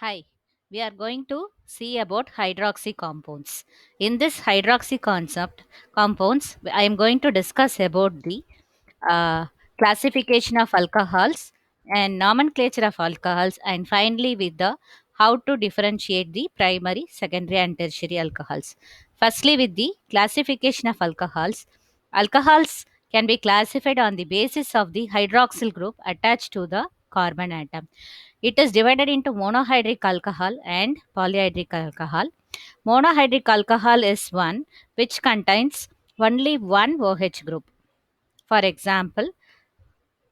Hi, we are going to see about hydroxy compounds. In this hydroxy concept compounds, I am going to discuss about the uh, classification of alcohols and nomenclature of alcohols, and finally with the how to differentiate the primary, secondary, and tertiary alcohols. Firstly, with the classification of alcohols, alcohols can be classified on the basis of the hydroxyl group attached to the carbon atom. It is divided into monohydric alcohol and polyhydric alcohol. Monohydric alcohol is one which contains only one OH group. For example,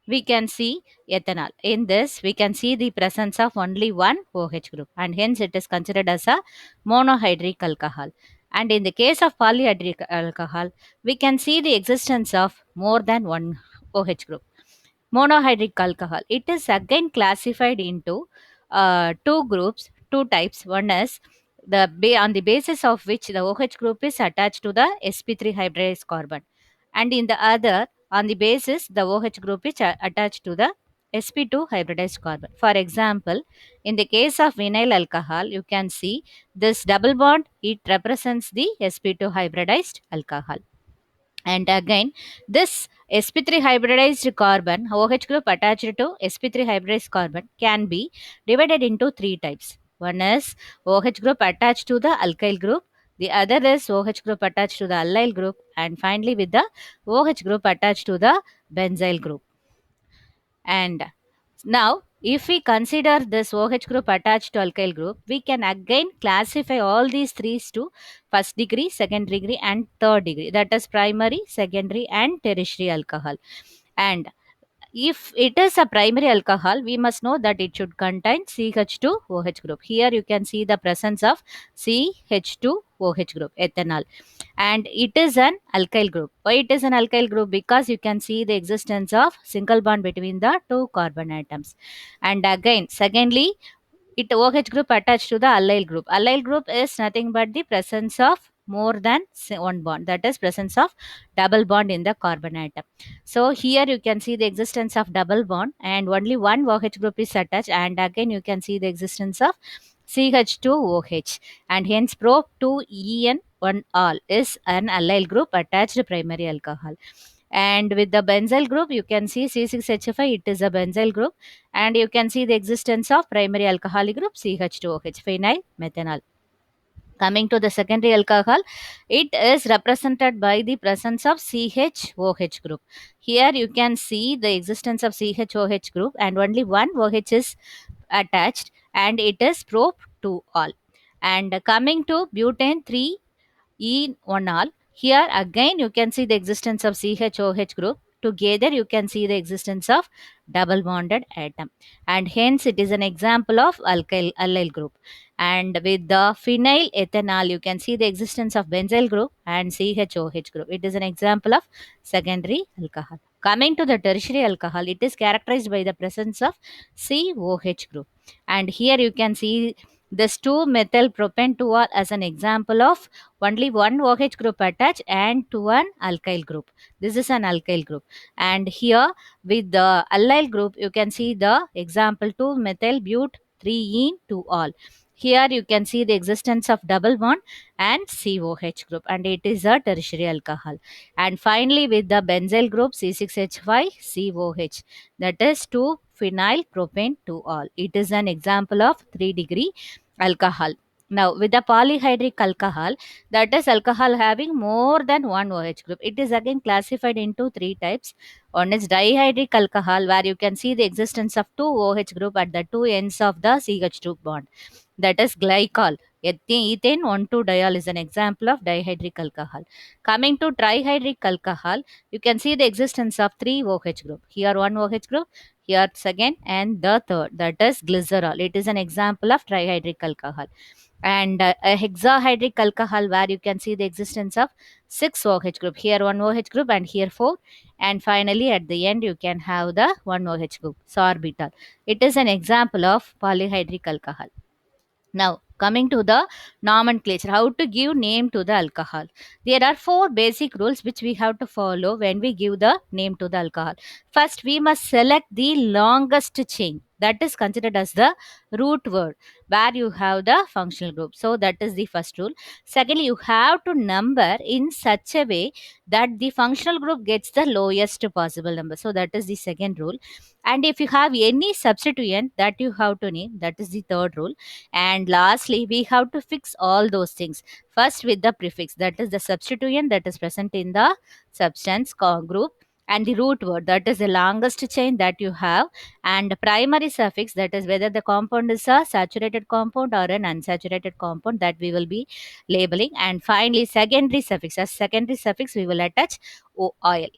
we can see ethanol. In this, we can see the presence of only one OH group, and hence it is considered as a monohydric alcohol. And in the case of polyhydric alcohol, we can see the existence of more than one OH group. Monohydric alcohol, it is again classified into two groups, two types. One is on the basis of which the OH group is attached to the sp3 hybridized carbon, and in the other on the basis the OH group is attached to the sp2 hybridized carbon. For example, in the case of vinyl alcohol, you can see this double bond, it represents the sp2 hybridized alcohol. And again, this sp3 hybridized carbon, OH group attached to sp3 hybridized carbon, can be divided into three types. One is OH group attached to the alkyl group, the other is OH group attached to the allyl group, and finally with the OH group attached to the benzyl group. And now, if we consider this OH group attached to alkyl group, we can again classify all these three to first degree, second degree, and third degree. That is primary, secondary, and tertiary alcohol. And if it is a primary alcohol, we must know that it should contain CH2OH group. Here you can see the presence of CH2OH group, ethanol. And it is an alkyl group. Why it is an alkyl group? Because you can see the existence of single bond between the two carbon atoms. And again, secondly, it OH group attached to the allyl group. Allyl group is nothing but the presence of more than one bond, that is presence of double bond in the carbon atom. So here you can see the existence of double bond and only one OH group is attached, and again you can see the existence of CH2OH, and hence prop 2En1 all is an allyl group attached primary alcohol. And with the benzyl group, you can see C6H5, it is a benzyl group, and you can see the existence of primary alcoholic group CH2OH, phenyl methanol. Coming to the secondary alcohol, it is represented by the presence of CHOH group. Here you can see the existence of CHOH group and only one OH is attached, and it is prop 2 all. And coming to butane 3 E1 here again you can see the existence of CHOH group. Together you can see the existence of double bonded atom, and hence it is an example of allyl group. And with the phenyl ethanol, you can see the existence of benzyl group and CHOH group. It is an example of secondary alcohol. Coming to the tertiary alcohol, it is characterized by the presence of COH group. And here you can see this 2-methyl propane 2 as an example of only one OH group attached and to an alkyl group. This is an alkyl group. And here with the allyl group, you can see the example 2-methyl but 3-ene 2 all. Here you can see the existence of double bond and COH group, and it is a tertiary alcohol. And finally with the benzyl group C6H5 COH, that is 2-phenyl propane 2 all. It is an example of 3-degree alcohol. Now with the polyhydric alcohol, that is alcohol having more than one OH group. It is again classified into three types. One is dihydric alcohol, where you can see the existence of two OH group at the two ends of the CH2 bond. That is glycol. Ethane 1,2-diol is an example of dihydric alcohol. Coming to trihydric alcohol, you can see the existence of three OH group. Here one OH group, here second, and the third. That is glycerol. It is an example of trihydric alcohol. And a hexahydric alcohol, where you can see the existence of 6 OH group. Here one OH group and here 4. And finally at the end you can have the one OH group, sorbitol. It is an example of polyhydric alcohol. Now, coming to the nomenclature, how to give name to the alcohol. There are four basic rules which we have to follow when we give the name to the alcohol. First, we must select the longest chain. That is considered as the root word where you have the functional group. So that is the first rule. Secondly, you have to number in such a way that the functional group gets the lowest possible number. So that is the second rule. And if you have any substituent that you have to name, that is the third rule. And lastly, we have to fix all those things first with the prefix, that is the substituent that is present in the substance group, and the root word, that is the longest chain that you have, and primary suffix, that is whether the compound is a saturated compound or an unsaturated compound, that we will be labeling. And finally, secondary suffix, as secondary suffix we will attach oil.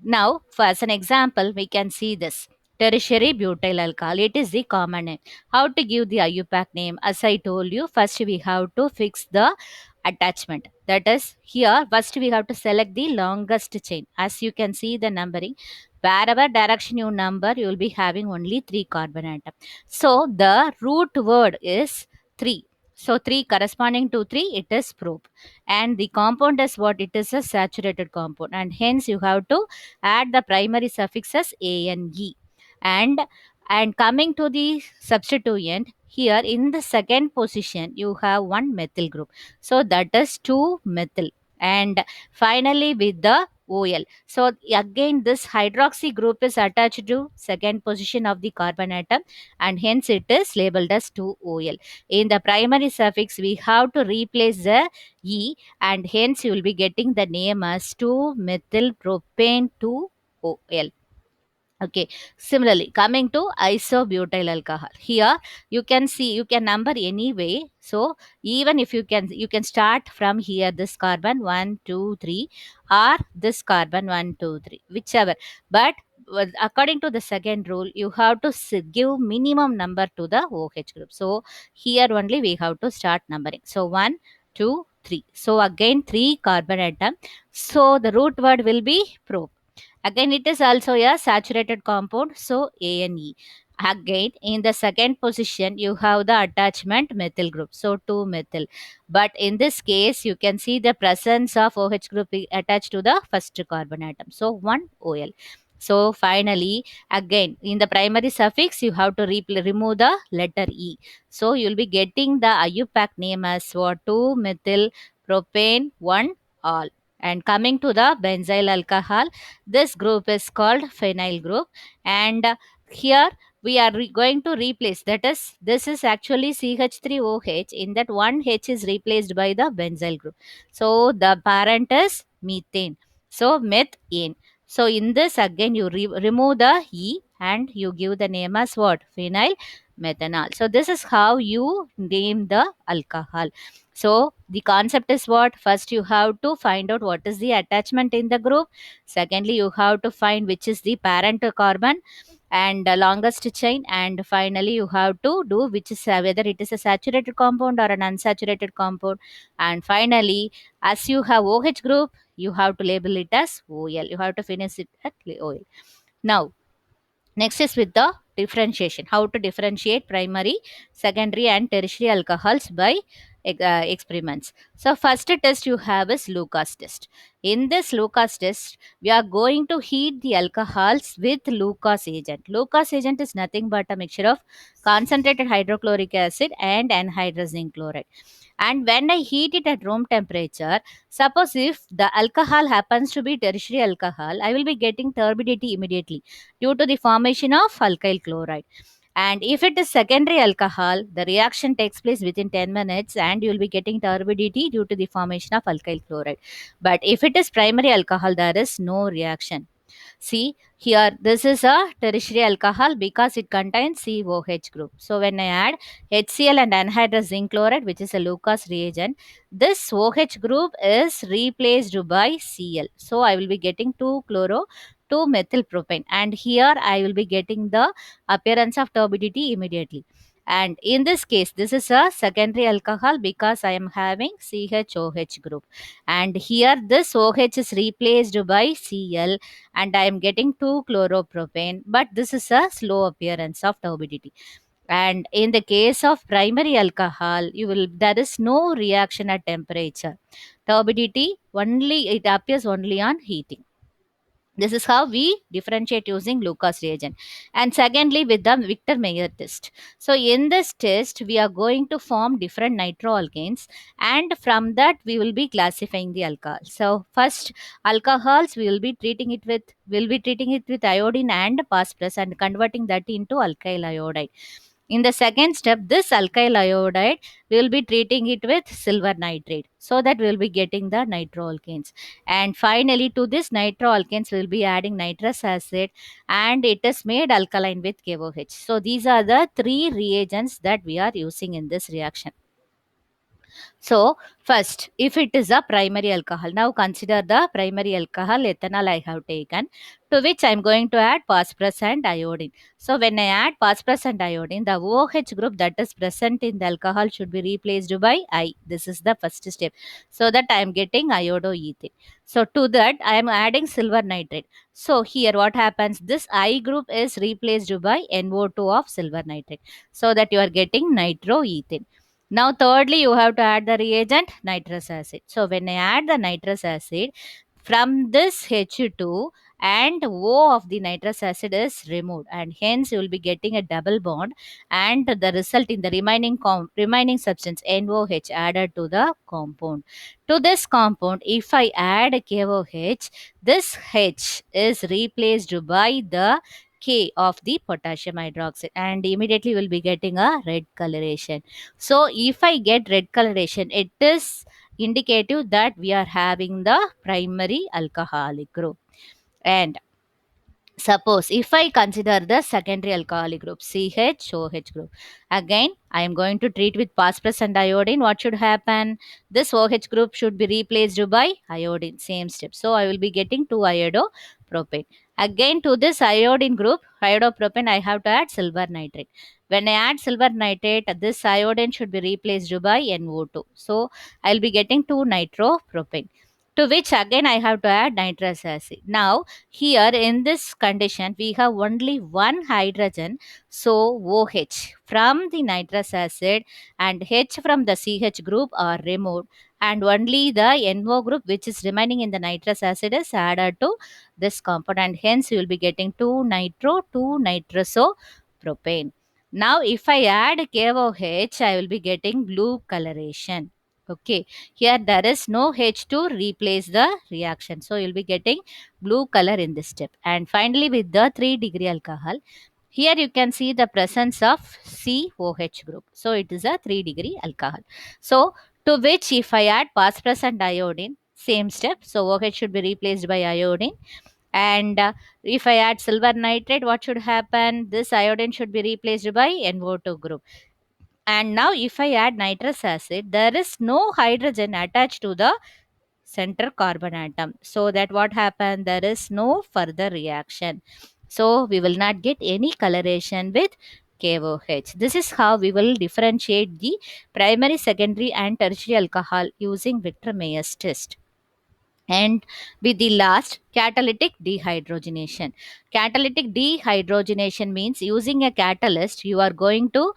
Now, for as an example, we can see this tertiary butyl alcohol. It is the common name. How to give the IUPAC name? As I told you, first we have to fix the attachment. That is here, first we have to select the longest chain. As you can see the numbering, wherever direction you number, you will be having only 3 carbon atom. So the root word is 3. So 3 corresponding to 3, it is prop. And the compound is what? It is a saturated compound. And hence you have to add the primary suffixes a and e. And coming to the substituent, here in the second position you have one methyl group, so that is 2 methyl. And finally with the OL, so again this hydroxy group is attached to second position of the carbon atom, and hence it is labeled as 2OL. In the primary suffix we have to replace the e, and hence you will be getting the name as 2 methyl propane 2 OL. Okay. Similarly, coming to isobutyl alcohol. Here you can see, you can number anyway. So even if you can start from here, this carbon 1, 2, 3, or this carbon 1, 2, 3, whichever. But according to the second rule, you have to give minimum number to the OH group. So here only we have to start numbering. So 1, 2, 3. So again 3 carbon atom. So the root word will be pro. Again, it is also a saturated compound, so ANE. Again, in the second position, you have the attachment methyl group, so 2 methyl. But in this case, you can see the presence of OH group attached to the first carbon atom, so 1 OL. So finally, again, in the primary suffix, you have to remove the letter E. So you'll be getting the IUPAC name as what? 2 methyl propane 1 all. And coming to the benzyl alcohol, this group is called phenyl group. And here we are going to replace, that is, this is actually CH3OH. In that, one H is replaced by the benzyl group. So the parent is methane. So methane. So in this, again you remove the E and you give the name as what? Phenyl methanol. So this is how you name the alcohol. So the concept is what? First you have to find out what is the attachment in the group. Secondly, you have to find which is the parent carbon and longest chain. And finally, you have to do which is whether it is a saturated compound or an unsaturated compound. And finally, as you have OH group, you have to label it as OL. You have to finish it at OL. Now, next is with the differentiation. How to differentiate primary, secondary, and tertiary alcohols by experiments. So, first test you have is Lucas test. In this Lucas test, we are going to heat the alcohols with Lucas agent. Lucas agent is nothing but a mixture of concentrated hydrochloric acid and anhydrous zinc chloride. And when I heat it at room temperature, suppose if the alcohol happens to be tertiary alcohol, I will be getting turbidity immediately due to the formation of alkyl chloride. And if it is secondary alcohol, the reaction takes place within 10 minutes and you will be getting turbidity due to the formation of alkyl chloride. But if it is primary alcohol, there is no reaction. See, here this is a tertiary alcohol because it contains COH group. So when I add HCl and anhydrous zinc chloride, which is a Lucas reagent, this OH group is replaced by Cl. So I will be getting 2 chloro 2 methyl propane, and here I will be getting the appearance of turbidity immediately. And in this case, this is a secondary alcohol because I am having CHOH group. And here this OH is replaced by Cl and I am getting 2 chloropropane, but this is a slow appearance of turbidity. And in the case of primary alcohol, there is no reaction at temperature. Turbidity only, it appears only on heating. This is how we differentiate using Lucas reagent. And secondly, with the Victor Mayer test. So in this test, we are going to form different nitroalkanes, and from that we will be classifying the alcohol. So first, alcohols we will be treating it with iodine and phosphorus and converting that into alkyl iodide. In the second step, this alkyl iodide we will be treating it with silver nitrate, so that we will be getting the nitroalkanes. And finally, to this nitroalkanes, we will be adding nitrous acid, and it is made alkaline with KOH. So these are the three reagents that we are using in this reaction. So, first, if it is a primary alcohol, now consider the primary alcohol ethanol I have taken, to which I am going to add phosphorus and iodine. So, when I add phosphorus and iodine, the OH group that is present in the alcohol should be replaced by I. This is the first step. So that I am getting iodoethane. So, to that, I am adding silver nitrate. So, here what happens? This I group is replaced by NO2 of silver nitrate. So that you are getting nitroethane. Now, thirdly, you have to add the reagent nitrous acid. So, when I add the nitrous acid, from this H2 and O of the nitrous acid is removed, and hence you will be getting a double bond, and the result in the remaining substance NOH added to the compound. To this compound, if I add KOH, this H is replaced by the K of the potassium hydroxide, and immediately we'll be getting a red coloration. So if I get red coloration, it is indicative that we are having the primary alcoholic group. And suppose if I consider the secondary alcoholic group, CHOH group, again I am going to treat with phosphorus and iodine. What should happen? This OH group should be replaced by iodine, same step. So I will be getting 2 iodopropane. Again, to this iodine group, iodopropane, I have to add silver nitrate. When I add silver nitrate, this iodine should be replaced by NO2. So I will be getting 2 nitropropane. To which again I have to add nitrous acid. Now here in this condition, we have only one hydrogen, so OH from the nitrous acid and H from the CH group are removed, and only the NO group which is remaining in the nitrous acid is added to this compound, and hence you will be getting 2 nitro, 2 nitrisopropane. Now if I add KOH, I will be getting blue coloration. Okay, here there is no H to replace the reaction, so you'll be getting blue color in this step. And finally, with the 3-degree alcohol, here you can see the presence of COH group. So it is a 3-degree alcohol. So to which if I add phosphorus and iodine, same step. So OH should be replaced by iodine. And if I add silver nitrate, what should happen? This iodine should be replaced by NO2 group. And now if I add nitrous acid, there is no hydrogen attached to the center carbon atom, so that what happened, there is no further reaction, so we will not get any coloration with KOH. This is how we will differentiate the primary, secondary and tertiary alcohol using Victor Meyer's test. And with the last, catalytic dehydrogenation. Catalytic dehydrogenation means using a catalyst you are going to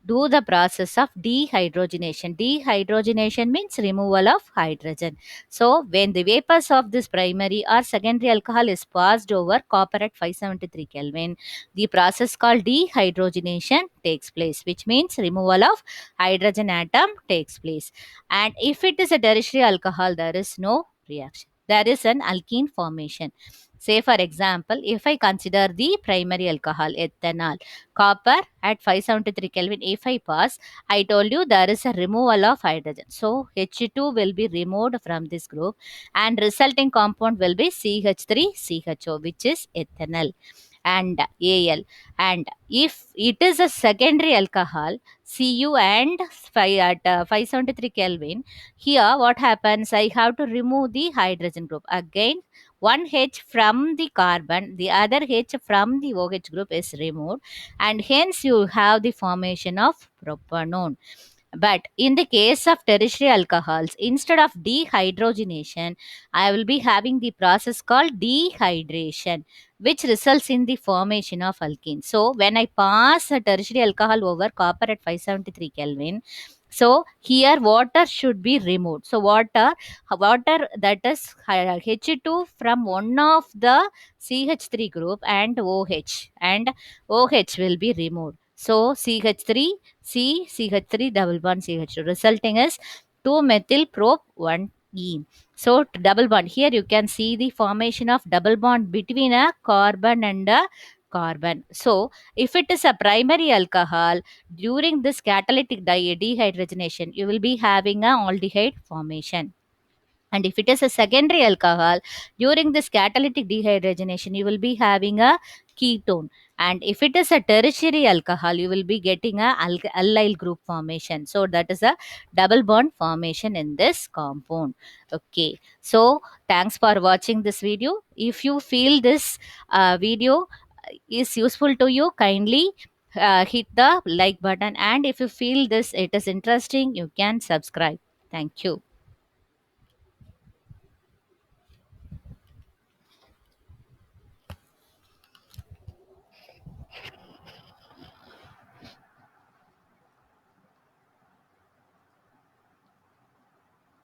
do the process of dehydrogenation. Dehydrogenation means removal of hydrogen. So when the vapors of this primary or secondary alcohol is passed over copper at 573 Kelvin, the process called dehydrogenation takes place, which means removal of hydrogen atom takes place. And if it is a tertiary alcohol, there is no reaction. There is an alkene formation. Say for example, if I consider the primary alcohol, ethanol, copper at 573 Kelvin, if I pass, I told you there is a removal of hydrogen. So H2 will be removed from this group, and resulting compound will be CH3CHO, which is ethanol and Al. And if it is a secondary alcohol, Cu and 5 at 573 Kelvin, here what happens? I have to remove the hydrogen group. Again, one H from the carbon, the other H from the OH group is removed, and hence you have the formation of propanone. But in the case of tertiary alcohols, instead of dehydrogenation, I will be having the process called dehydration, which results in the formation of alkene. So when I pass a tertiary alcohol over copper at 573 Kelvin, So here water should be removed. So water that is H2 from one of the CH3 group and OH will be removed. So CH3 CH3 double bond CH2 resulting is 2 methyl prop 1 E. So double bond, here you can see the formation of double bond between a carbon and a carbon. So if it is a primary alcohol, during this catalytic dehydrogenation, you will be having a aldehyde formation. And if it is a secondary alcohol, during this catalytic dehydrogenation, you will be having a ketone. And if it is a tertiary alcohol, you will be getting a allyl group formation. So that is a double bond formation in this compound. Okay. So thanks for watching this video. If you feel this video is useful to you, kindly hit the like button. And if you feel this it is interesting, you can subscribe. Thank you.